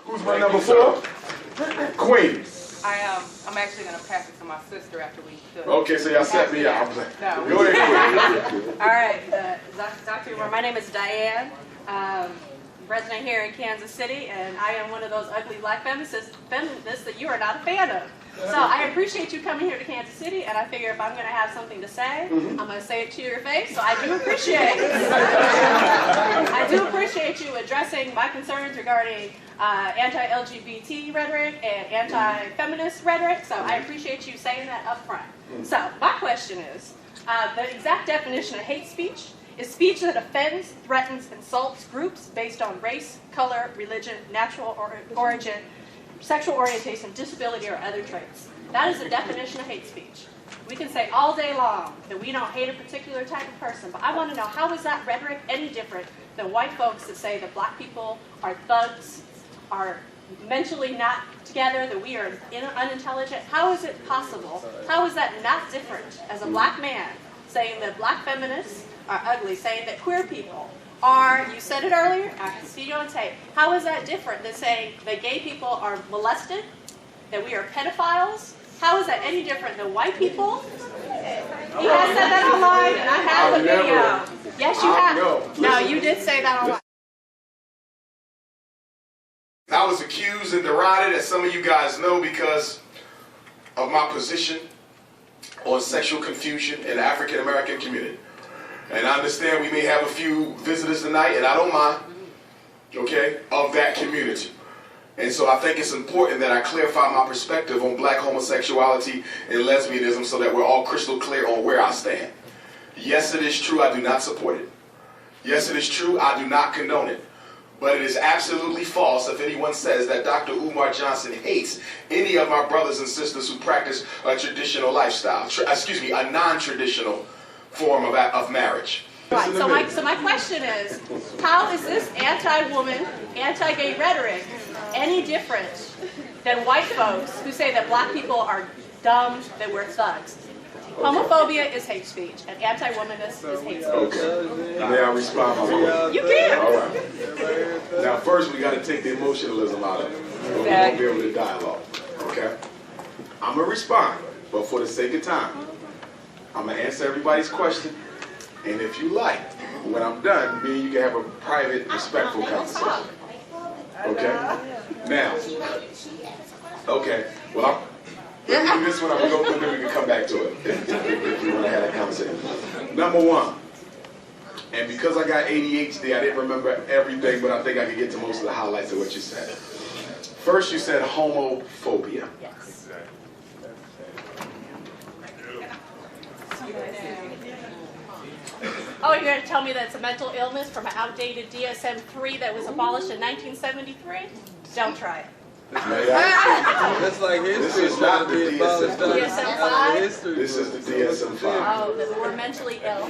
Who's my number 4? Queen. I'm actually going to pass it to my sister after we do. Okay, so y'all set me up. No. Go ahead. All right, Dr. Umar, my name is Diane. Resident here in Kansas City, and I am one of those ugly black feminists that you are not a fan of. So I appreciate you coming here to Kansas City, and I figure if I'm going to have something to say, I'm going to say it to your face, so I do appreciate you addressing my concerns regarding anti-LGBT rhetoric and anti-feminist rhetoric, so I appreciate you saying that up front. So my question is, the exact definition of hate speech is speech that offends, threatens, insults groups based on race, color, religion, natural origin, sexual orientation, disability, or other traits. That is the definition of hate speech. We can say all day long that we don't hate a particular type of person, but I want to know, how is that rhetoric any different than white folks that say that black people are thugs, are mentally not together, that we are unintelligent? How is it possible? How is that not different as a black man saying that black feminists are ugly, saying that queer people are, you said it earlier, I can see you on tape. How is that different than saying that gay people are molested, that we are pedophiles? How is that any different than white people? He has said that online, and I have the video. Yes, you have. No, you did say that online. I was accused and derided, as some of you guys know, because of my position on sexual confusion in the African American community. And I understand we may have a few visitors tonight, and I don't mind, okay, of that community. And so I think it's important that I clarify my perspective on black homosexuality and lesbianism so that we're all crystal clear on where I stand. Yes, it is true, I do not support it. Yes, it is true, I do not condone it. But it is absolutely false if anyone says that Dr. Umar Johnson hates any of my brothers and sisters who practice a traditional lifestyle, a non-traditional form of marriage. Right, so my question is, how is this anti-woman, anti-gay rhetoric any different than white folks who say that black people are dumb, that we're thugs? Homophobia is hate speech, and anti-womanness is hate speech. Okay. May I respond? You can. All right. Now, first, we got to take the emotionalism out of it. We won't be able to dialogue. Okay? I'm going to respond, but for the sake of time, I'm going to answer everybody's question. And if you like, when I'm done, me and you can have a private, respectful conversation. Okay? Now, okay, well, let me do this one, I'm going to go through, then we can come back to it, if you want to have that conversation. Number 1, and because I got ADHD, I didn't remember everything, but I think I can get to most of the highlights of what you said. First, you said homophobia. Yes. Oh, you're going to tell me that it's a mental illness from an outdated DSM-3 that was abolished in 1973? Don't try it. That's like history. This is not the DSM-5? This is the DSM-5. Oh, that we're mentally ill.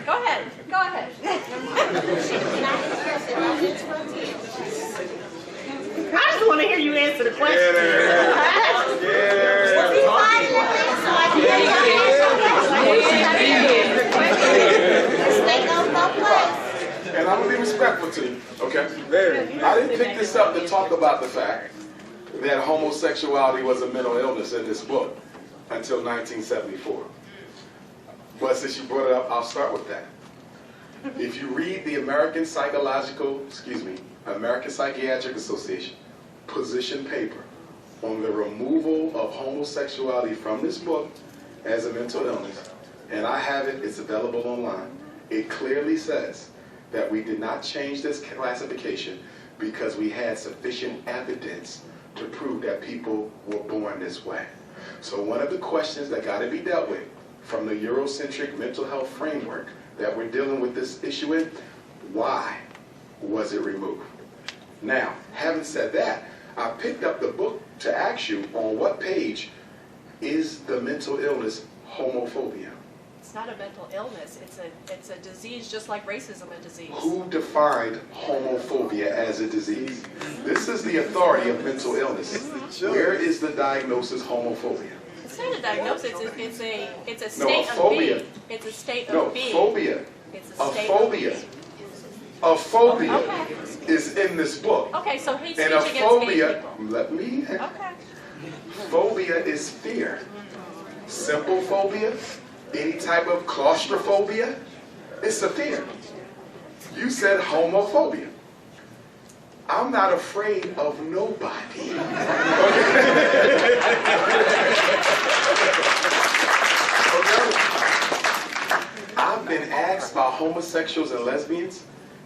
Go ahead. Go ahead. I just want to hear you answer the question. And I'm going to be respectful to you, okay? I didn't pick this up to talk about the fact that homosexuality was a mental illness in this book until 1974. But since you brought it up, I'll start with that. If you read the American Psychiatric Association position paper on the removal of homosexuality from this book as a mental illness, and I have it, it's available online, it clearly says that we did not change this classification because we had sufficient evidence to prove that people were born this way. So one of the questions that got to be dealt with from the Eurocentric mental health framework that we're dealing with this issue in, why was it removed? Now, having said that, I picked up the book to ask you on what page is the mental illness homophobia. It's not a mental illness. It's a disease, just like racism a disease. Who defined homophobia as a disease? This is the authority of mental illness. Where is the diagnosis homophobia? It's not a diagnosis. It's a state of being. It's a state of being. Phobia. It's a A state phobia. of A phobia Okay. is in this book. Okay, so hate And speech a against gay phobia, people. let me, Okay. phobia is fear. Simple phobia, any type of claustrophobia, it's a fear. You said homophobia. I'm not afraid of nobody. Okay? I've been asked by homosexuals and lesbians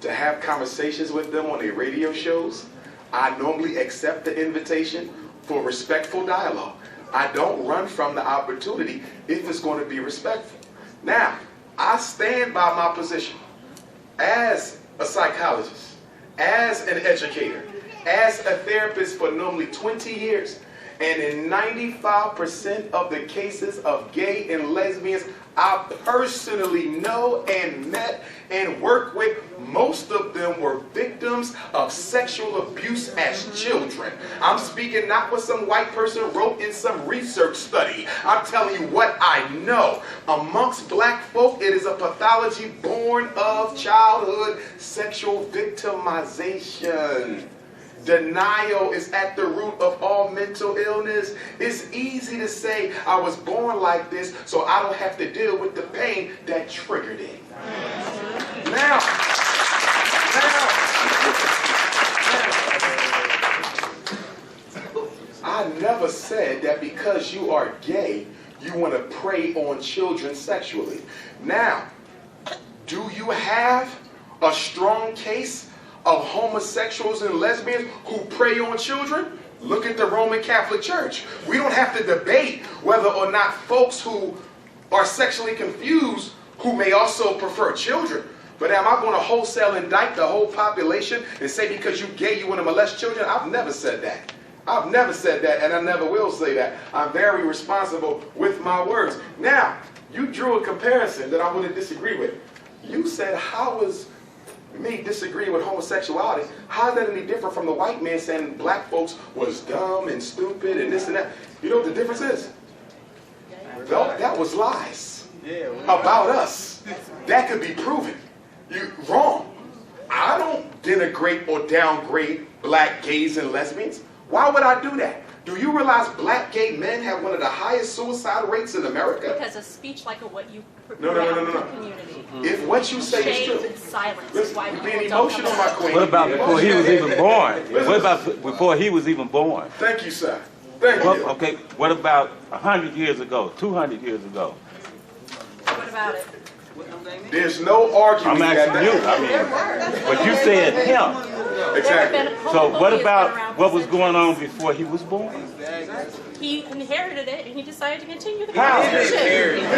to have conversations with them on their radio shows. I normally accept the invitation for respectful dialogue. I don't run from the opportunity if it's going to be respectful. Now, I stand by my position as a psychologist, as an educator, as a therapist for normally 20 years. And in 95% of the cases of gay and lesbians I personally know and met and worked with, most of them were victims of sexual abuse as children. I'm speaking not what some white person wrote in some research study. I'm telling you what I know. Amongst black folk, it is a pathology born of childhood sexual victimization. Denial is at the root of all mental illness. It's easy to say, I was born like this, so I don't have to deal with the pain that triggered it. Now, I never said that because you are gay, you want to prey on children sexually. Now, do you have a strong case of homosexuals and lesbians who prey on children? Look at the Roman Catholic Church. We don't have to debate whether or not folks who are sexually confused who may also prefer children. But am I going to wholesale indict the whole population and say because you're gay you want to molest children? I've never said that. I've never said that, and I never will say that. I'm very responsible with my words. Now, you drew a comparison that I want to disagree with. You said, how is me disagreeing with homosexuality, how is that any different from the white man saying black folks was dumb and stupid and this and that? You know what the difference is? That was lies about us. That could be proven. You're wrong. I don't denigrate or downgrade black gays and lesbians. Why would I do that? Do you realize black gay men have one of the highest suicide rates in America? Because of speech like what you No. community. If what you say is Shame true. and silence is Listen, why you're people being don't emotional, come my out. queen. What about before he was even born? What about before he was even born? Thank you, sir. Thank Well, you. okay, what about 100 years ago, 200 years ago? What about it? There's no argument I'm that asking you, I mean, but you said him. Exactly. So what about what was going on before he was born? He inherited it and he decided to continue the How? conversation.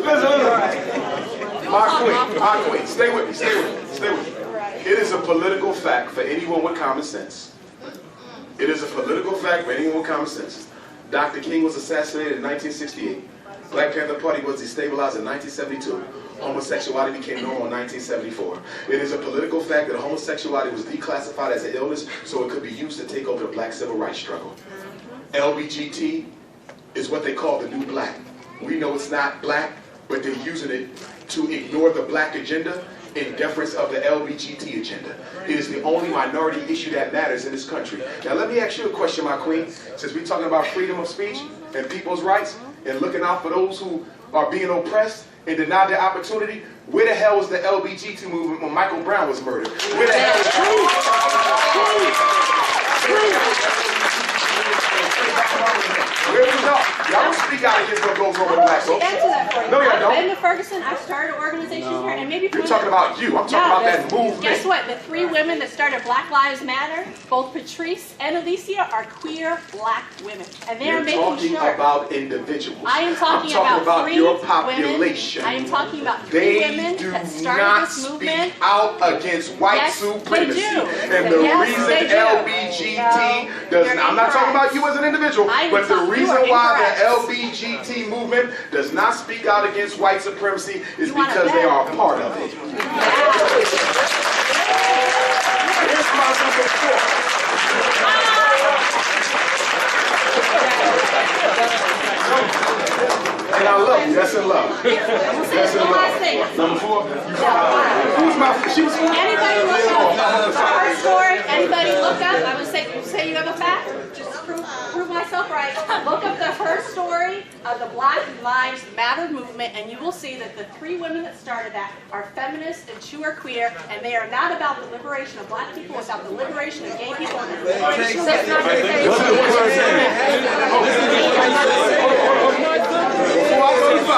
Listen. My queen, stay with me. It is a political fact for anyone with common sense. It is a political fact for anyone with common sense. Dr. King was assassinated in 1968. Black Panther Party was destabilized in 1972. Homosexuality became normal in 1974. It is a political fact that homosexuality was declassified as an illness so it could be used to take over the black civil rights struggle. LGBT is what they call the new black. We know it's not black, but they're using it to ignore the black agenda in deference of the LGBT agenda. It is the only minority issue that matters in this country. Now let me ask you a question, my queen. Since we're talking about freedom of speech and people's rights and looking out for those who are being oppressed and denied their opportunity, where the hell was the LGBT movement when Michael Brown was murdered? Where the hell was Where was y'all? Y'all don't speak out against what goes on with black folks. Answer that for you. No, y'all I've been don't. to Ferguson. I've started organizations here, and maybe You're talking about you. I'm talking about that movement. Guess what? The 3 women that started Black Lives Matter, both Patrice and Alicia, are queer black women, and they are You're making talking sure. about individuals. I am talking I'm talking about 3 your population. women. I am talking about 3 women do that started not this movement. speak out against white Yes, supremacy. they do. And the Yes, reason they do. LGBT does You're not, I'm not talking incorrect. about you as an individual, I am but the talking- you reason are why incorrect. the LGBT movement does not speak out against white supremacy is You wanna because they bet? are a part of it. Here's my number 4. And I love you. That's in love. That's in love. Number 4. Who's my? She was. Anybody look up her story? Anybody look up? I would say you have a fact. Just prove myself right. Look up the her story of the Black Lives Matter movement, and you will see that the 3 women that started that are feminists and 2 are queer, and they are not about the liberation of black people. It's about the liberation of gay people and the liberation of That's not the case. Before I go to 5.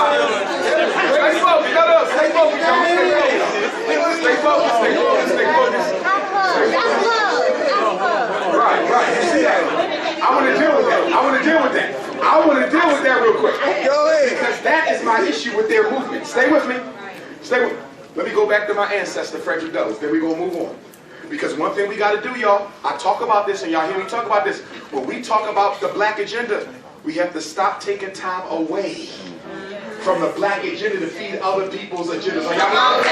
Stay focused. No, stay focused. Stay focused. Stay focused. Stay focused. Right. You see that? I want to deal with that. I want to deal with that real quick. Go ahead. Because that is my issue with their movement. Stay with me. Stay with me. Let me go back to my ancestor, Frederick Douglass. Then we're going to move on. Because one thing we got to do, y'all, I talk about this and y'all hear me talk about this. When we talk about the black agenda, we have to stop taking time away from the black agenda to feed other people's agendas. Are y'all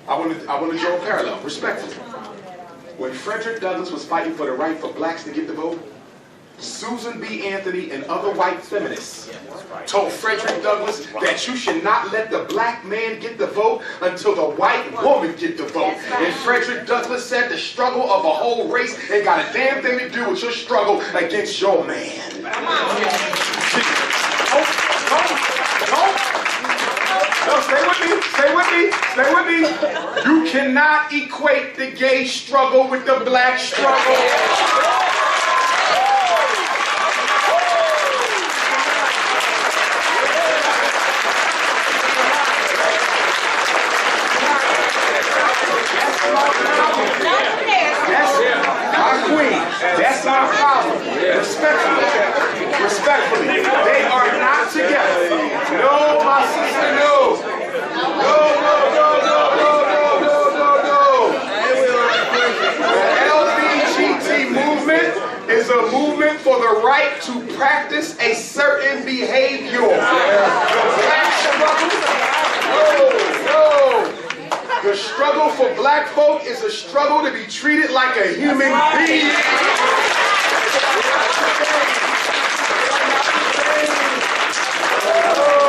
I want to draw a parallel, respectfully. When Frederick Douglass was fighting for the right for blacks to get the vote, Susan B. Anthony and other white feminists told Frederick Douglass that you should not let the black man get the vote until the white woman get the vote. And Frederick Douglass said the struggle of a whole race ain't got a damn thing to do with your struggle against your man. No, stay with me, stay with me, stay with me. You cannot equate the gay struggle with the black struggle. That's our queen. That's our problem. Respectfully, they are not together. No, my sister, no. No. The LGBT movement is a movement for the right to practice a certain behavior. The black struggle, no. The struggle for black folk is a struggle to be treated like a human being. Oh.